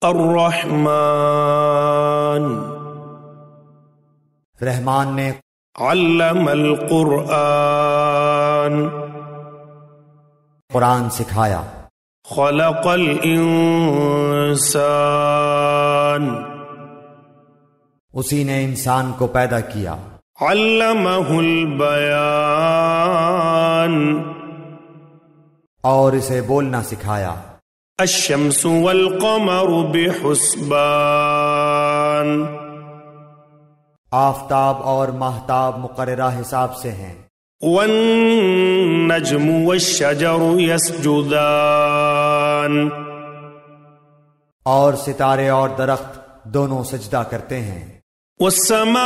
الرحمن رحمان نے علم القرآن قرآن سکھایا خلق الانسان اسی نے انسان کو پیدا کیا علمہ البیان اور اسے بولنا سکھایا الشمس والقمر بحسبان آفتاب اور ماہتاب مقررہ حساب سے ہیں والنجم والشجر يسجدان اور ستارے اور درخت دونوں سجدہ کرتے ہیں والسماء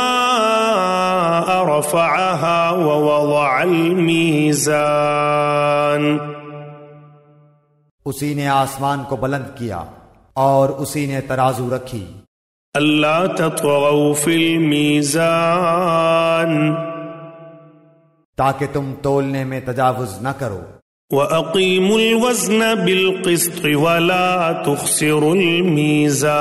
رفعها ووضع الميزان اسی نے آسمان کو بلند کیا اور اسی نے ترازو رکھی اللہ تطغوا فی المیزان تاکہ تم تولنے میں تجاوز نہ کرو وَأَقِيمُوا الْوَزْنَ بِالْقِسْطِ وَلَا تُخْسِرُوا الْمِيزَانَ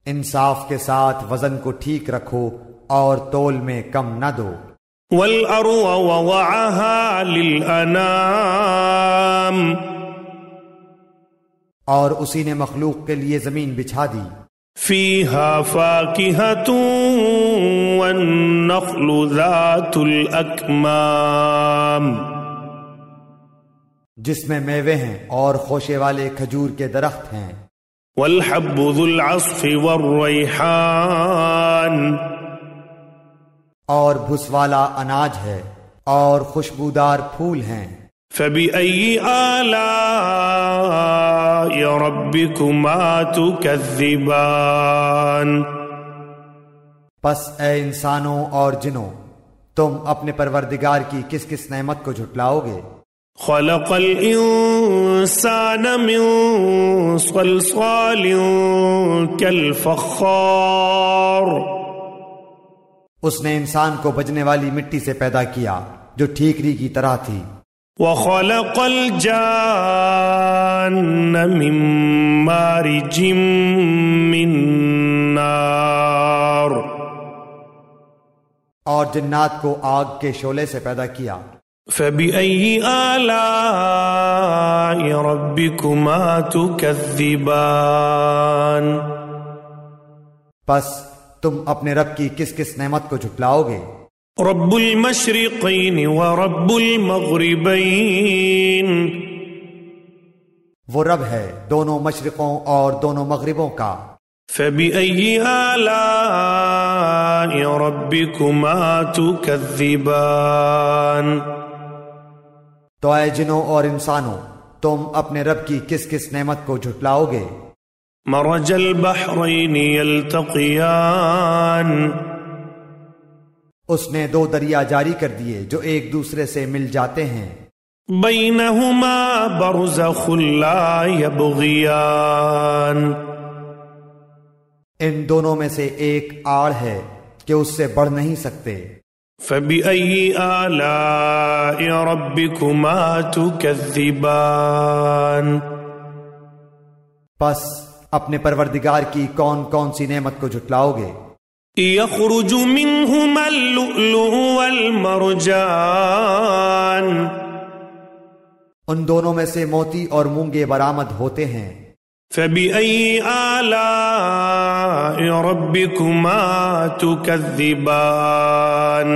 انصاف کے ساتھ وزن کو ٹھیک رکھو اور تول میں کم نہ دو وَالْأَرْضَ وَوَضَعَهَا لِلْأَنَامِ اور اسی نے مخلوق کے لیے زمین بچھا دی فِيهَا فَاكِهَةٌ وَالنَّخْلُ ذَاتُ الْأَكْمَامِ جس میں میوے ہیں اور خوشے والے کھجور کے درخت ہیں وَالْحَبُّ ذُو الْعَصْفِ وَالرَّيْحَانِ اور بھس والا اناج ہے اور خوشبودار پھول ہیں فَبِأَيِّ آلَاءِ رَبِّكُمَا تُكَذِّبَانِ پس اے انسانوں اور جنوں تم اپنے پروردگار کی کس کس نعمت کو جھٹلاؤ گے خَلَقَ الْإِنسَانَ مِنْ صَلْصَالٍ كَالْفَخَّارِ اس نے انسان کو بجنے والی مٹی سے پیدا کیا جو ٹھیکری کی طرح تھی وَخَلَقَ الْجَانَّ مِن مَّارِجٍ مِّن نَّارٍ اور جنات کو آگ کے شعلے سے پیدا کیا فَبِأَيِّ آلَاءِ رَبِّكُمَا تُكَذِّبَانِ پس تم اپنے رب کی کس کس نعمت کو جھٹلاؤ گے رب المشرقین ورب المغربین وہ رب ہے دونوں مشرقوں اور دونوں مغربوں کا فَبِأَيِّ آلَاءِ رَبِّكُمَا تُكَذِّبَانِ تو اے جنوں اور انسانوں تم اپنے رب کی کس کس نعمت کو جھٹلاؤ گے مرج البحرین یلتقیان اس نے دو دریا جاری کر دیے جو ایک دوسرے سے مل جاتے ہیں بینہما برزخ لا یبغیان ان دونوں میں سے ایک آڑ ہے کہ اس سے بڑھ نہیں سکتے فَبِأَيِّ آلَاءِ رَبِّكُمَا تُكَذِّبَانِ پس اپنے پروردگار کی کون کون سی نعمت کو جھٹلاؤ گے يَخْرُجُ مِنْهُمَا اللُّؤْلُؤُ وَالْمَرْجَانُ ان دونوں میں سے موتی اور مونگے برآمد ہوتے ہیں فَبِأَيِّ آلَاءِ رَبِّكُمَا تُكَذِّبَانِ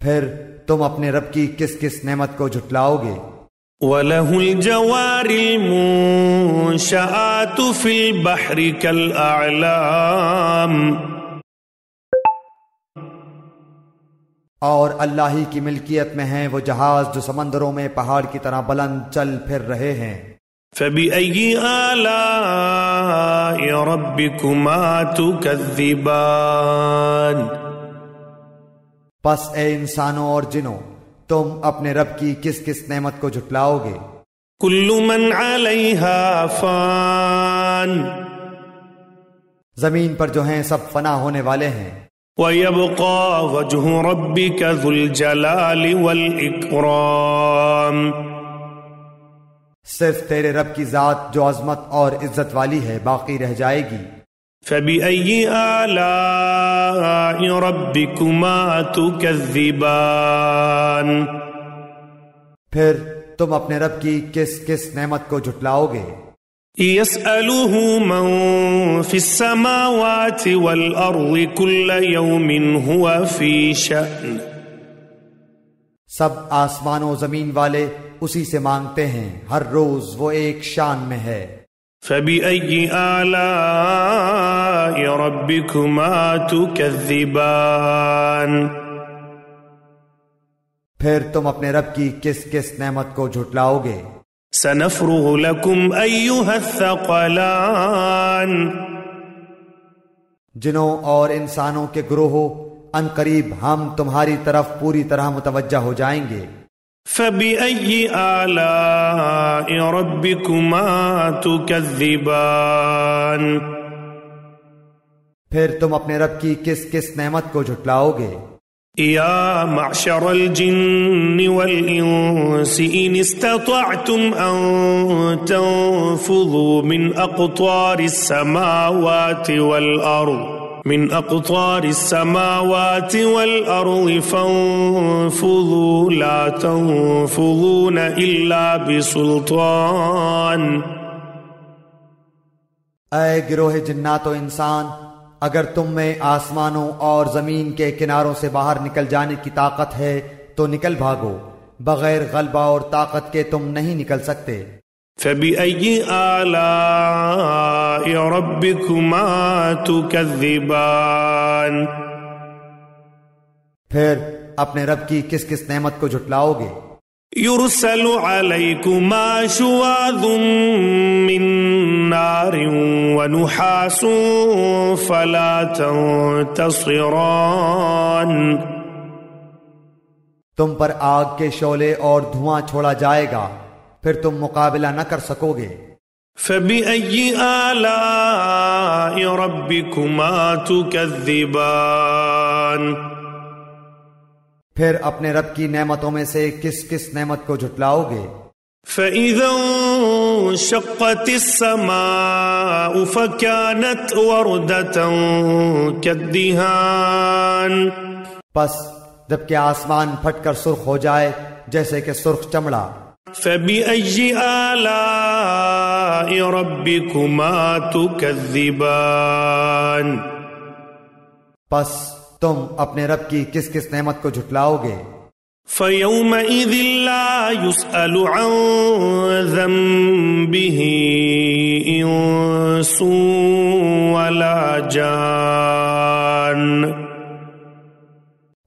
پھر تم اپنے رب کی کس کس نعمت کو جھٹلاؤ گے وَلَهُ الْجَوَارِ الْمُنشَآتُ فِي الْبَحْرِ كَالْأَعْلَامِ اور اللہ ہی کی ملکیت میں ہیں وہ جہاز جو سمندروں میں پہاڑ کی طرح بلند چل پھر رہے ہیں فَبِأَيِّ آلَاءِ رَبِّكُمَا تُكَذِّبَانِ پس اے انسانوں اور جنوں تم اپنے رب کی کس کس نعمت کو جھٹلاؤ گے كُلُّ مَنْ عَلَيْهَا فَانٍ زمین پر جو ہیں سب فنا ہونے والے ہیں وَيَبْقَى وَجْهُ رَبِّكَ ذُو الْجَلَالِ وَالْإِكْرَامِ صرف تیرے رب کی ذات جو عظمت اور عزت والی ہے باقی رہ جائے گی۔ فبأي آلاء ربكما تكذبان؟ پھر تم اپنے رب کی کس کس نعمت کو جھٹلاؤ گے؟ يسأله من في السماوات والأرض كل يوم هو في شأن۔ سب آسمان و زمین والے اسی سے مانگتے ہیں، ہر روز وہ ایک شان میں ہے۔ فبأي آلاء ربكما تكذبان؟ پھر تم اپنے رب کی کس کس نعمت کو جھٹلاؤ گے؟ سنفرغ لكم أيها الثقلان۔ جنوں اور انسانوں کے گروہوں، ان قریب ہم تمہاری طرف پوری طرح متوجہ ہو جائیں گے۔ فبأي آلاء ربكما تكذبان؟ پھر تم اپنے رب کی کس کس نعمت کو جھٹلاؤ گے؟ يا معشر الجن والإنس إن استطعتم أن تنفذوا من أقطار السماوات والأرض فانفذوا لا تنفذون إلا بسلطان۔ اے گروہ جنات و انسان، اگر تم میں آسمانوں اور زمین کے کناروں سے باہر نکل جانے کی طاقت ہے تو نکل بھاگو، بغیر غلبہ اور طاقت کے تم نہیں نکل سکتے۔ فبأي آلاء ربكما تكذبان؟ پھر اپنے رب کی کس کس نعمت کو جھٹلاؤ گے؟ يرسل عليكما شواظ من نار ونحاس فلا تنتصران۔ تم پر آگ کے شعلے اور دھواں چھوڑا جائے گا، پھر تم مقابلہ نہ کر سکو گے۔ فبأي آلاء ربكما تكذبان؟ پھر اپنے رب کی نعمتوں میں سے کس کس نعمت کو جھٹلاؤ گے؟ فإذا انشقت السماء فكانت وردة كالدهان۔ پس جب کہ آسمان پھٹ کر سرخ ہو جائے جیسے کہ سرخ چمڑا۔ فبأي آلاء ربكما تكذبان؟ پس تم اپنے رب کی کس کس نعمت کو جھٹلاؤ گے؟ فيومئذ لا يسأل عن ذنبه إنس ولا جان۔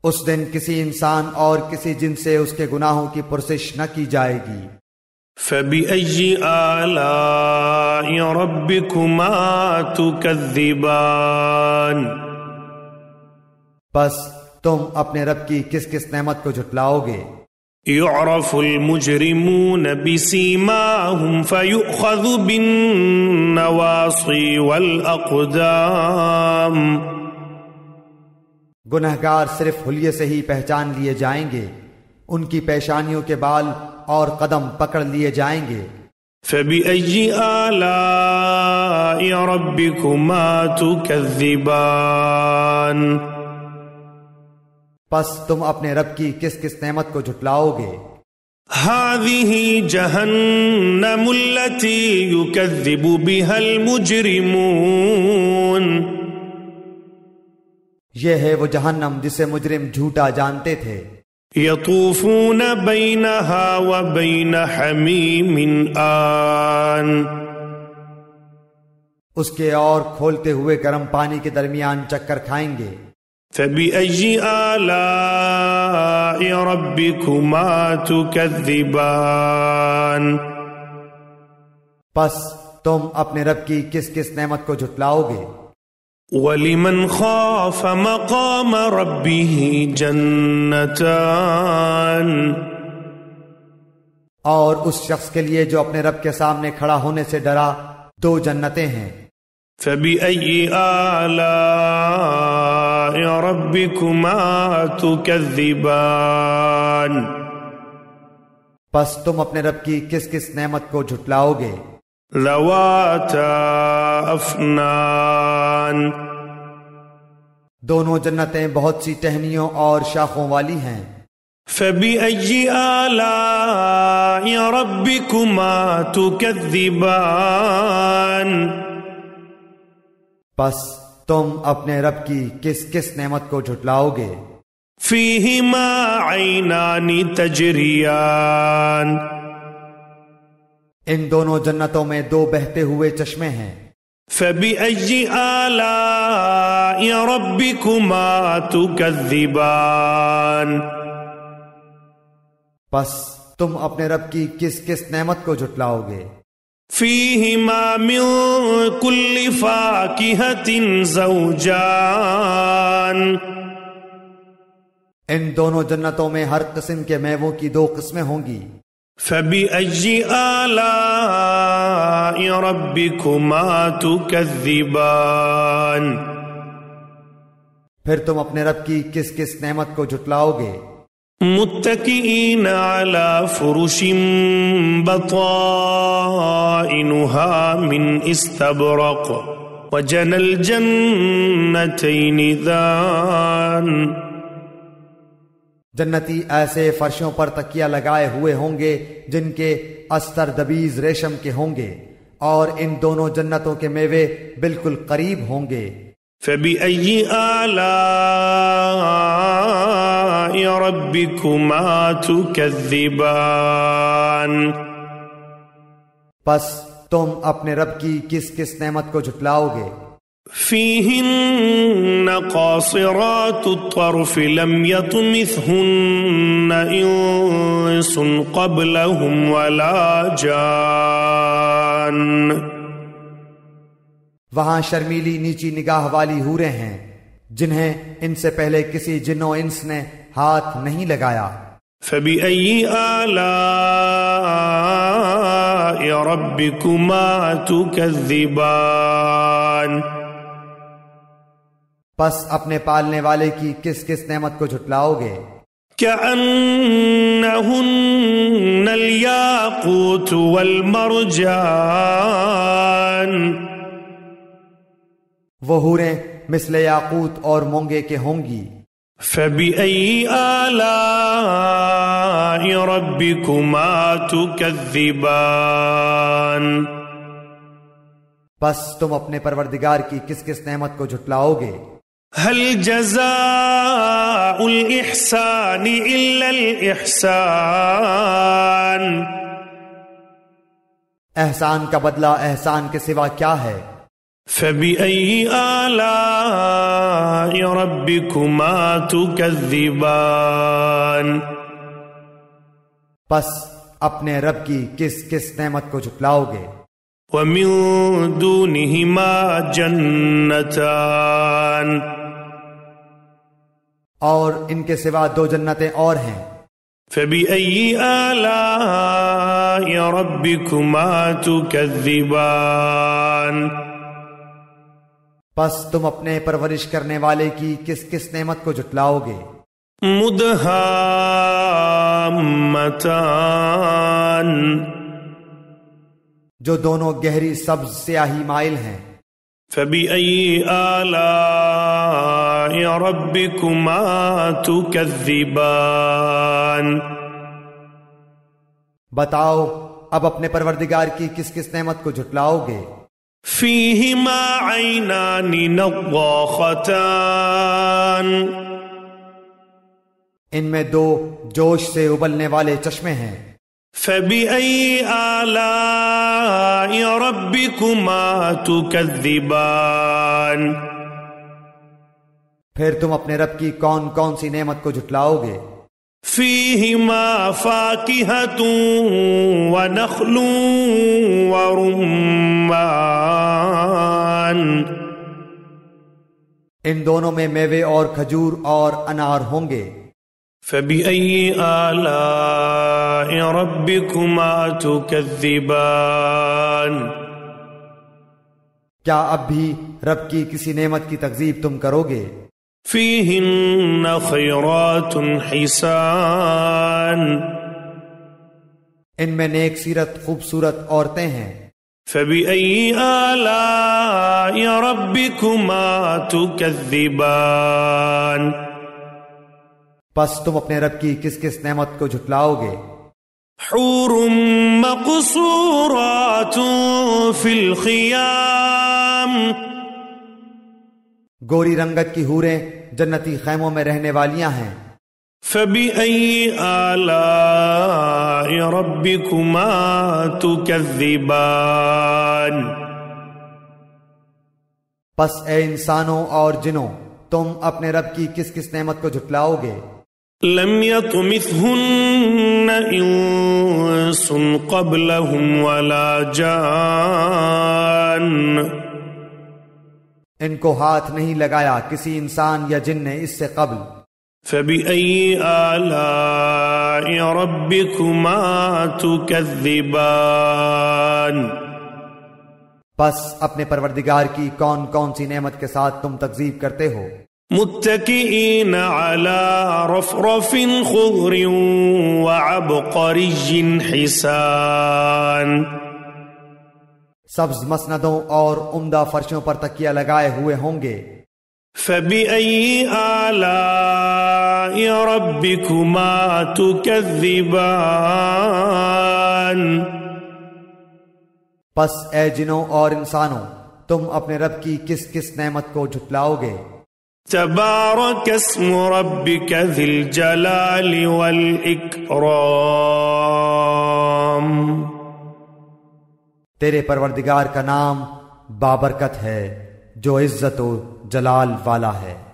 اس دن کسی انسان اور کسی جن سے اس کے گناہوں کی پرسش نہ کی جائے گی۔ فبأي آلاء ربكما تكذبان؟ پس تم اپنے رب کی کس کس نعمت کو جھٹلاؤ گے؟ يعرف المجرمون بسيماهم فيؤخذ بالنواصي والأقدام۔ گنہگار صرف حلیے سے ہی پہچان لیے جائیں گے، ان کی پیشانیوں کے بال اور قدم پکڑ لیے جائیں گے۔ فبأي آلاء ربكما تكذبان؟ پس تم اپنے رب کی کس کس نعمت کو جھٹلاؤ گے؟ هذه جهنم التي يكذب بها المجرمون۔ یہ ہے وہ جہنم جسے مجرم جھوٹا جانتے تھے۔ يطوفون بينها وبين حميم آن۔ اس کے اور کھولتے ہوئے گرم پانی کے درمیان چکر کھائیں گے۔ فبأي آلاء ربكما تكذبان؟ پس تم اپنے رب کی کس کس نعمت کو جھٹلاؤ گے؟ وَلِمَنْ خَافَ مَقَامَ رَبِّهِ جَنَّتَانِ؟ اور اس شخص کے لیے جو اپنے رب کے سامنے کھڑا ہونے سے ڈرا، دو جنتیں ہیں۔ فَبِأَيِّ آلَاءِ رَبِّكُمَا تُكَذِّبَانِ؟ پس تم اپنے رب کی کس کس نعمت کو جھٹلاؤ گے؟ ذواتا افنان، دونوں جنتیں بہت سی ٹہنیوں اور شاخوں والی ہیں۔ فبأي آلاء ربكما تكذبان، پس تم اپنے رب کی کس کس نعمت کو جھٹلاؤ گے؟ فيهما عينان تجريان، ان دونوں جنتوں میں دو بہتے ہوئے چشمے ہیں۔ فبأي آلاء ربكما تكذبان، پس تم اپنے رب کی کس کس نعمت کو جھٹلاؤ گے؟ فيهما من كل فاكهة زوجان، ان دونوں جنتوں میں ہر قسم کے میووں کی دو قسمیں ہوں گی۔ فبأي آلاء ربكما تكذبان، پھر تم اپنے رب کی کس کس نعمت کو جھٹلاؤ گے؟ متكئين على فرش بطائنها من استبرق وجنى الجنتين دان، جنتی ایسے فرشوں پر تکیہ لگائے ہوئے ہوں گے جن کے استر دبیز ریشم کے ہوں گے، اور ان دونوں جنتوں کے میوے بالکل قریب ہوں گے۔ فبأي آلاء ربكما تكذبان، پس تم اپنے رب کی کس کس نعمت کو جھٹلاؤ گے؟ فيهن قاصرات الطرف لم يطمثهن إنس قبلهم ولا جان، وہاں شرمیلی نیچی نگاہ والی حوریں ہیں جنہیں ان سے پہلے کسی جن و انس نے ہاتھ نہیں لگایا۔ فبأي آلاء ربكما تكذبان، پس اپنے پالنے والے کی کس کس نعمت کو جھٹلاؤ گے؟ كأنهن الياقوت والمرجان، وہ حوریں مثل یاقوت اور مونگے کے ہوں گی۔ فبأي آلاء ربكما تكذبان، پس تم اپنے پروردگار کی کس کس نعمت کو جھٹلاؤ گے؟ هل جزاء الإحسان إلا الإحسان، احسان کا بدلہ احسان کے سوا کیا ہے؟ فبأي آلاء ربكما تكذبان، پس اپنے رب کی کس کس نعمت کو جھٹلاؤ گے؟ ومن دونهما جنتان، اور ان کے سوا دو جنتیں اور ہیں۔ فبأي آلاء ربكما تكذبان، پس تم اپنے پرورش کرنے والے کی کس کس نعمت کو جھٹلاؤ گے؟ مدہامتان، جو دونوں گہری سبز سیاہی مائل ہیں۔ فبأي آلاء ربكما تكذبان، بتاؤ اب اپنے پروردگار کی کس کس نعمت کو جھٹلاؤ گے؟ فيهما عينان نضاختان، ان میں دو جوش سے ابلنے والے چشمے ہیں۔ فبأي آلاء ربكما تكذبان، پھر تم اپنے رب کی کون کون سی نعمت کو جھٹلاؤ گے؟ فيهما فاكهة ونخل ورمان، ان دونوں میں میوے اور کھجور اور انار ہوں گے۔ فبأي آلاء ربكما تكذبان، کیا اب بھی رب کی کسی نعمت کی تکذیب تم کرو گے؟ فيهن خيرات حسان، ان میں نیک سیرت خوبصورت عورتیں ہیں۔ فبأي آلاء ربكما تكذبان پس تم اپنے رب کی کس کس نعمت کو جھٹلاؤ گے؟ حور مقصورات في الخيام گوری رنگت کی حوریں جنتی خیموں میں رہنے والیاں ہیں۔ فبأي آلاء ربكما تكذبان پس اے انسانوں اور جنوں تم اپنے رب کی کس کس نعمت کو جھٹلاؤ گے؟ لم يطمثهن انس قبلهم ولا جان ان کو ہاتھ نہیں لگایا کسی انسان یا جن نے اس سے قبل۔ فبأي آلاء ربكما تكذبان پس اپنے پروردگار کی کون کون سی نعمت کے ساتھ تم تکذیب کرتے ہو؟ متكئين على رفرف خضر وعبقري حسان سبز مسندوں اور عمدہ فرشوں پر تکیہ لگائے ہوئے ہوں گے۔ فبأي آلاء ربكما تكذبان پس اے جنوں اور انسانوں تم اپنے رب کی کس کس نعمت کو جھٹلاؤ گے؟ تبارك اسم ربك ذي الجلال والإكرام تیرے پروردگار کا نام بابرکت ہے جو عزت و جلال والا ہے۔